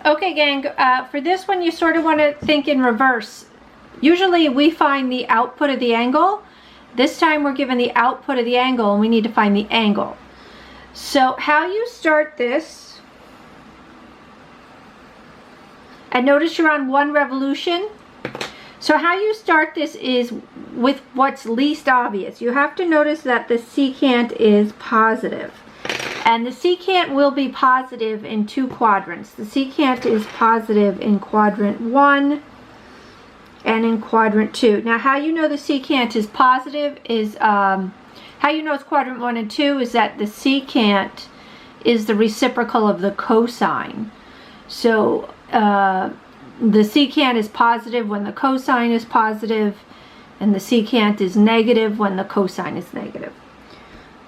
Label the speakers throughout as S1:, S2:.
S1: Okay, gang, for this one you sort of want to think in reverse. Usually we find the output of the angle. This time we're given the output of the angle and we need to find the angle. So how you start this, and notice you're on 1 revolution. So how you start this is with what's least obvious. You have to notice that the secant is positive. And the secant will be positive in 2 quadrants. The secant is positive in quadrant 1 and in quadrant 2. Now how you know the secant is positive is, how you know it's quadrant 1 and 2 is that the secant is the reciprocal of the cosine. So the secant is positive when the cosine is positive, and the secant is negative when the cosine is negative.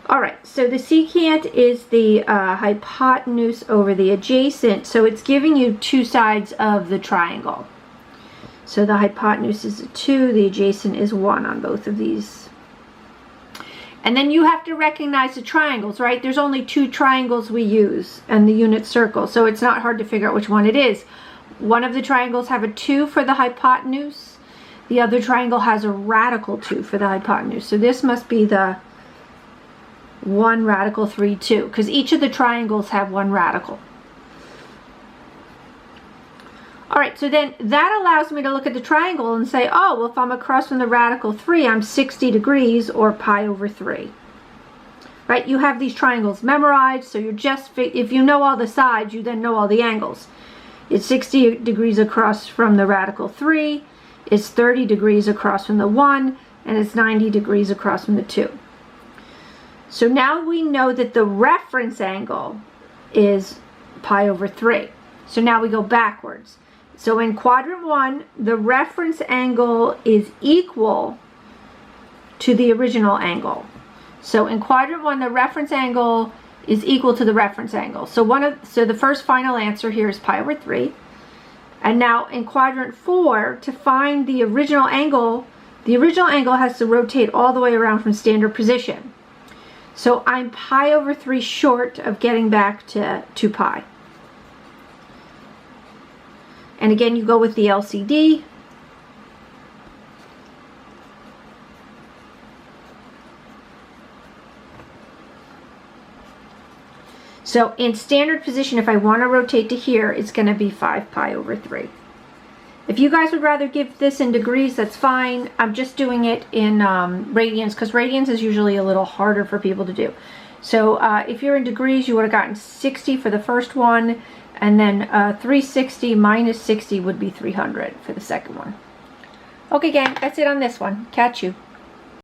S1: Alright, so the secant is the hypotenuse over the adjacent, so it's giving you 2 sides of the triangle. So the hypotenuse is 2, the adjacent is 1 on both of these. And then you have to recognize the triangles, right? There's only 2 triangles we use and the unit circle, so it's not hard to figure out which one it is. One of the triangles have a 2 for the hypotenuse. The other triangle has a radical 2 for the hypotenuse. So this must be the 1 radical 3, 2, because each of the triangles have 1 radical. Alright, so then that allows me to look at the triangle and say, oh, well, if I'm across from the radical 3, I'm 60 degrees, or pi over 3. Right, you have these triangles memorized, so you're just, if you know all the sides, you then know all the angles. It's 60 degrees across from the radical 3, it's 30 degrees across from the 1, and it's 90 degrees across from the 2. So now we know that the reference angle is pi over 3. So now we go backwards. So in quadrant 1, the reference angle is equal to the original angle. So in quadrant 1, the reference angle is equal to the reference angle. So the first final answer here is pi over 3. And now in quadrant 4, to find the original angle has to rotate all the way around from standard position. So I'm pi over 3 short of getting back to 2 pi. And again, you go with the LCD. So in standard position, if I want to rotate to here, it's going to be 5 pi over 3. If you guys would rather give this in degrees, that's fine. I'm just doing it in radians, because radians is usually a little harder for people to do. So if you're in degrees, you would have gotten 60 for the first one, and then 360 minus 60 would be 300 for the second one. Okay, gang, that's it on this one. Catch you.